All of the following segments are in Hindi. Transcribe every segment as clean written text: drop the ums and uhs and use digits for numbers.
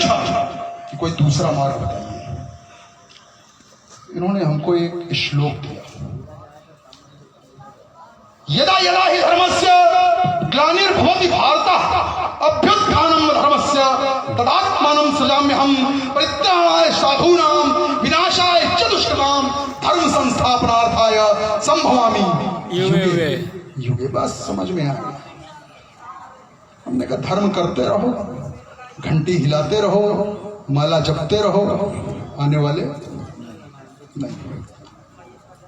पूछा कि कोई दूसरा मार्ग बताइए। इन्होंने हमको एक श्लोक दिया, यदा यदा हि धर्मस्य ग्लानिर्भवति भारतः अभ्युत्थानं धर्मस्य तदात्मानं सृजाम्यहं परित्राणाय साधूनां विनाशाय च दुष्कृतां धर्म संस्थापनार्थाय संभवामि युगे युगे। बस समझ में आ गया। हमने कहा धर्म करते रहो, घंटी हिलाते रहो, माला जपते रहो, आने वाले नहीं।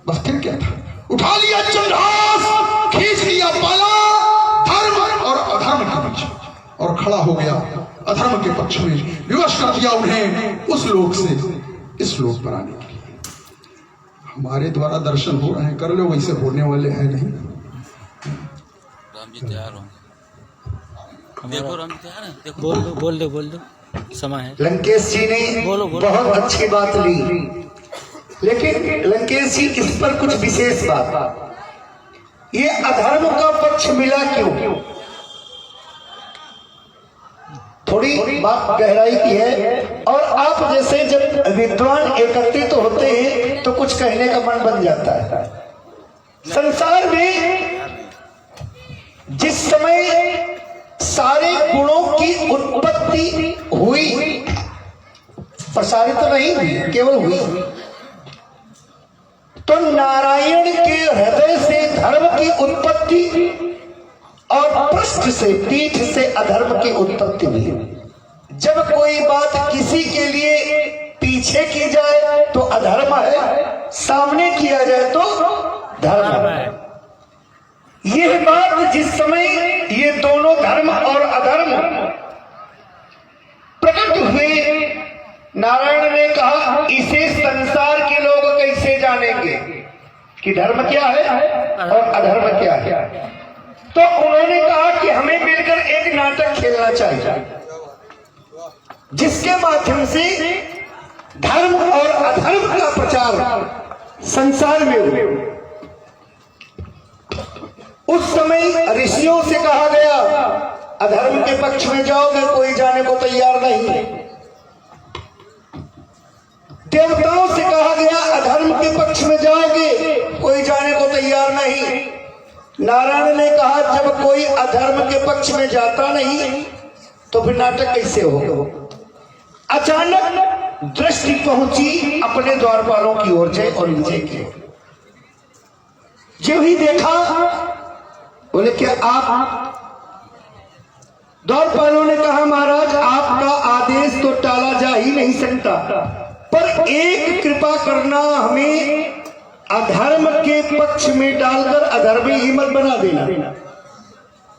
बस फिर क्या था, उठा लिया चंद्रहास, खींच लिया पाला धर्म और अधर्म के बीच, और खड़ा हो गया अधर्म के पक्ष में, विवश कर दिया उन्हें उस लोक से इस लोक पर आने के लिए। हमारे द्वारा दर्शन हो रहे हैं, कर लो, वैसे होने वाले हैं नहीं। राम जी तैयार हो, देखो राम जी तैयार है, देखो। बोल दो समय है। लंकेश जी ने बहुत अच्छी बात ली, लेकिन लंकेश जी इस पर कुछ विशेष बात, ये अधर्म का पक्ष मिला क्यों? थोड़ी बात गहराई की है, और आप जैसे जब विद्वान एकत्रित होते हैं तो कुछ कहने का मन बन जाता है। संसार में जिस समय सारे गुणों की उत्पत्ति हुई, प्रसारित तो नहीं हुई, केवल हुई, तो नारायण के हृदय से धर्म की उत्पत्ति और पृष्ठ से, पीठ से अधर्म की उत्पत्ति हुई। जब कोई बात किसी के लिए पीछे की जाए तो अधर्म है, सामने किया जाए तो धर्म है। यह बात जिस समय ये दोनों धर्म और अधर्म प्रकट हुए, नारायण ने कहा इसे संसार के लोग कैसे जानेंगे कि धर्म क्या है और अधर्म क्या है। तो उन्होंने कहा कि हमें मिलकर एक नाटक खेलना चाहिए, जिसके माध्यम से धर्म और अधर्म का प्रचार संसार में हुए। उस समय ऋषियों से कहा गया अधर्म के पक्ष में जाओगे, कोई जाने को तैयार नहीं। देवताओं से कहा गया अधर्म के पक्ष में जाओगे, कोई जाने को तैयार नहीं। नारायण ने कहा जब कोई अधर्म के पक्ष में जाता नहीं तो फिर नाटक कैसे होगा। अचानक दृष्टि पहुंची अपने द्वारपालों की ओर से और विजय की ओर। जो ही देखा, बोले कि आप, द्वारपालों ने कहा महाराज आपका आदेश तो टाला जा ही नहीं सकता, पर एक कृपा करना, हमें अधर्म के पक्ष में डालकर अधर्मी ही मत बना देना।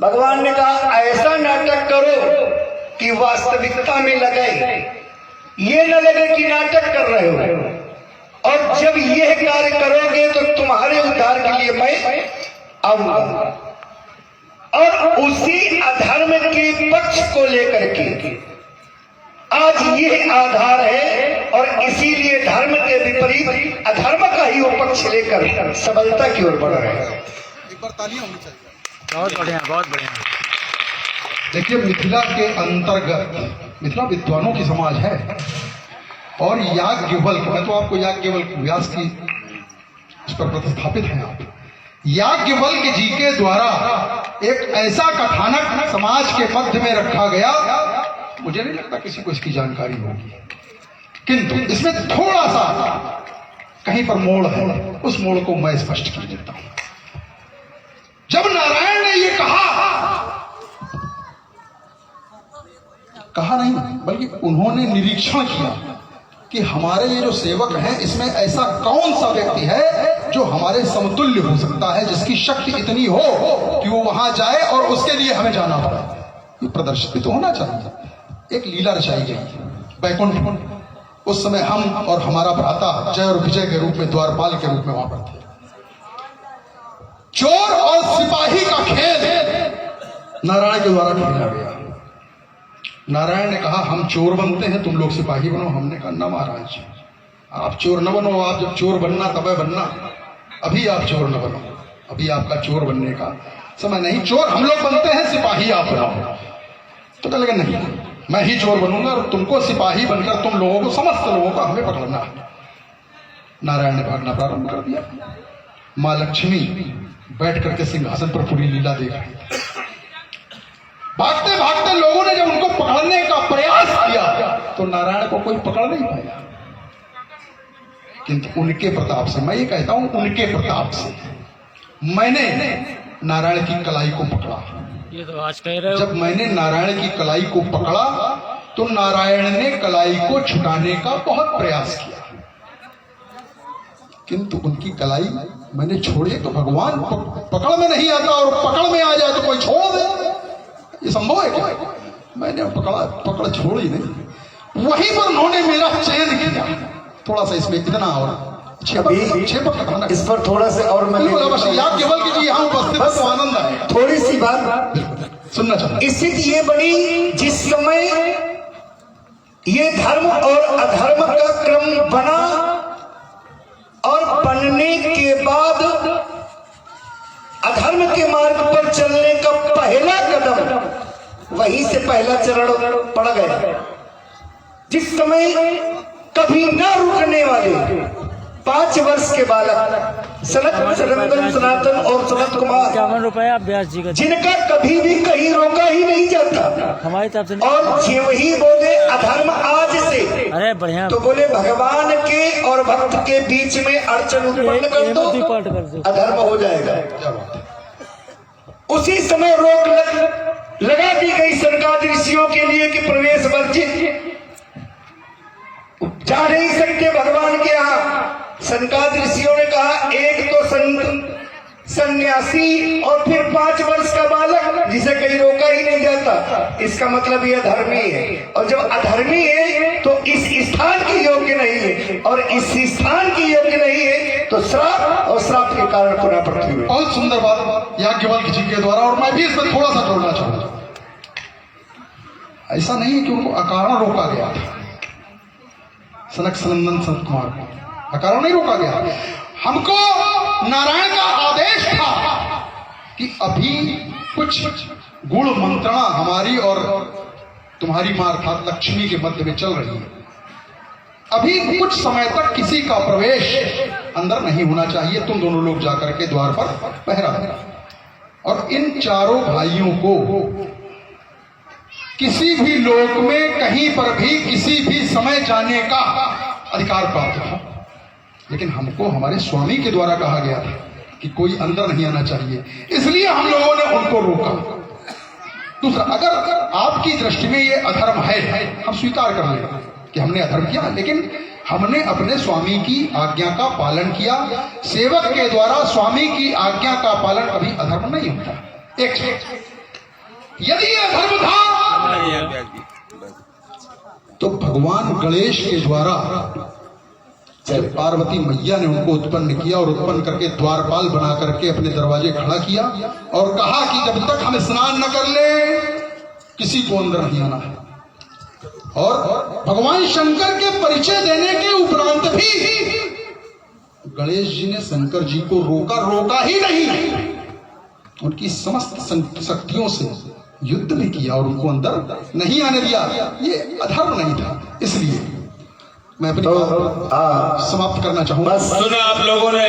भगवान ने कहा ऐसा नाटक करो कि वास्तविकता में लगे, ये न लगे कि नाटक कर रहे हो। और जब यह कार्य करोगे तो तुम्हारे उद्धार के लिए मैं आऊंगा। और उसी अधर्म के पक्ष को लेकर के आज यह आधार है, और इसीलिए धर्म के विपरीत अधर्म का ही वो पक्ष लेकर सबलता की ओर बढ़ रहे हैं। एक बार तालियां होनी चाहिए। बहुत बढ़िया, बहुत बढ़िया। देखिए, मिथिला के अंतर्गत, मिथिला विद्वानों की समाज है, और याज्ञवल्क्य, मैं तो आपको याज्ञवल्क्य व्यास की इस पर प्रतिस्थापित है आप। याज्ञवल्क्य जी के द्वारा एक ऐसा कथानक समाज के मध्य में रखा गया, मुझे नहीं लगता किसी को इसकी जानकारी होगी, किंतु इसमें थोड़ा सा कहीं पर मोड़ है, उस मोड़ को मैं स्पष्ट कर देता हूं। जब नारायण ने ये कहा नहीं, बल्कि उन्होंने निरीक्षण किया कि हमारे ये जो सेवक हैं, इसमें ऐसा कौन सा व्यक्ति है जो हमारे समतुल्य हो सकता है, जिसकी शक्ति इतनी हो कि वो वहां जाए और उसके लिए हमें जाना पड़े। ये प्रदर्शित तो होना चाहिए। एक लीला रचाई गई बैकुंठ। उस समय हम और हमारा भ्राता जय और विजय के रूप में, द्वारपाल के रूप में वहां पर थे। चोर और सिपाही का खेल नारायण के द्वारा खेला गया। नारायण ने कहा हम चोर बनते हैं, तुम लोग सिपाही बनो। हमने कहा ना महाराज, आप चोर न बनो, आप जब चोर बनना तब बनना, अभी आप चोर न बनो, अभी आपका चोर बनने का समय नहीं। चोर हम लोग बनते हैं, सिपाही आप बनाओ। तो क्या लगा नहीं, मैं ही चोर बनूंगा और तुमको सिपाही बनकर तुम लोगों को, समस्त लोगों को हमें पकड़ना है। नारायण ने भागना प्रारंभ कर दिया। मां लक्ष्मी बैठ करके सिंहासन पर पूरी लीला देख रही थी। भागते भागते लोगों ने जब उनको पकड़ने का प्रयास किया तो नारायण को कोई पकड़ नहीं पाया, किंतु उनके प्रताप से, मैं ये कहता हूं उनके प्रताप से, मैंने नारायण की कलाई को पकड़ा। ये तो आज कह रहे हो। जब मैंने नारायण की कलाई को पकड़ा तो नारायण ने कलाई को छुटाने का बहुत प्रयास किया, किंतु उनकी कलाई मैंने छोड़ी। तो भगवान पकड़ में नहीं आता और पकड़ में आ जाए तो कोई छोड़ दे, ये संभव है क्या? मैंने पकड़ छोड़ी नहीं, वहीं पर उन्होंने मेरा चयन किया। थोड़ा सा इसमें इतना और इस पर थोड़ा से और मैं केवल की जी यहाँ उपस्थित तो आनंद है। थोड़ी सी बात सुनना चाहता। स्थिति ये बनी जिस समय ये धर्म और अधर्म का क्रम बना और बनने के बाद अधर्म के मार्ग पर चलने का पहला कदम, वहीं से पहला चरण पड़ गया। जिस समय कभी न रुकने वाले 5 वर्ष के बालक सनंदन, सनातन और सनत कुमार, 51 रुपया व्यास जी का, जिनका कभी भी कहीं रोका ही नहीं जाता, हमारी तरफ से। और ये वही बोले अधर्म आज से, अरे बढ़िया, तो बोले भगवान के और भक्त के बीच में अड़चन उत्पन्न कर दो, अधर्म हो जाएगा। उसी समय रोक लगा दी गई सरकार ऋषियों के लिए कि प्रवेश वर्जित, जा नहीं सकते भगवान के यहाँ। सनकादिक ऋषियों ने कहा एक तो संत सन्यासी और फिर 5 वर्ष का बालक जिसे कहीं रोका ही नहीं जाता, इसका मतलब ये अधर्मी है, और जब अधर्मी है तो इस स्थान की योग्य नहीं है, और इस स्थान की योग्य नहीं है तो श्राप, और श्राप के कारण पुनः पृथ्वी में। बहुत सुंदर बात याज्ञवल्क्य जी के द्वारा, और मैं भी इसमें थोड़ा सा जोड़ना चाहूंगा। ऐसा नहीं है कि उनको अकारण रोका गया था, सनक सनंदन संत कुमार को अकारण नहीं रोका गया। हमको नारायण का आदेश था कि अभी कुछ गुण मंत्रणा हमारी और तुम्हारी मां अर्थात लक्ष्मी के मध्य में चल रही है। अभी कुछ समय तक किसी का प्रवेश अंदर नहीं होना चाहिए, तुम दोनों लोग जाकर के द्वार पर पहरा देना। और इन चारों भाइयों को किसी भी लोक में कहीं पर भी किसी भी समय जाने का अधिकार प्राप्त था, लेकिन हमको हमारे स्वामी के द्वारा कहा गया था कि कोई अंदर नहीं आना चाहिए, इसलिए हम लोगों ने उनको रोका। दूसरा, अगर आपकी दृष्टि में ये अधर्म है, हम स्वीकार कर लें कि हमने अधर्म किया, लेकिन हमने अपने स्वामी की आज्ञा का पालन किया। सेवक के द्वारा स्वामी की आज्ञा का पालन कभी अधर्म नहीं होता। एक यदि ये अधर्म था तो भगवान गणेश के द्वारा जब पार्वती मैया ने उनको उत्पन्न किया और उत्पन्न करके द्वारपाल बना करके अपने दरवाजे खड़ा किया और कहा कि जब तक हम स्नान न कर ले किसी को अंदर नहीं आना है। और भगवान शंकर के परिचय देने के उपरांत भी गणेश जी ने शंकर जी को रोका ही नहीं, उनकी समस्त शक्तियों से युद्ध भी किया और उनको अंदर नहीं आने दिया। ये अधर्म नहीं था। इसलिए मैं अपनी बात समाप्त करना चाहूंगा। सुना आप लोगों ने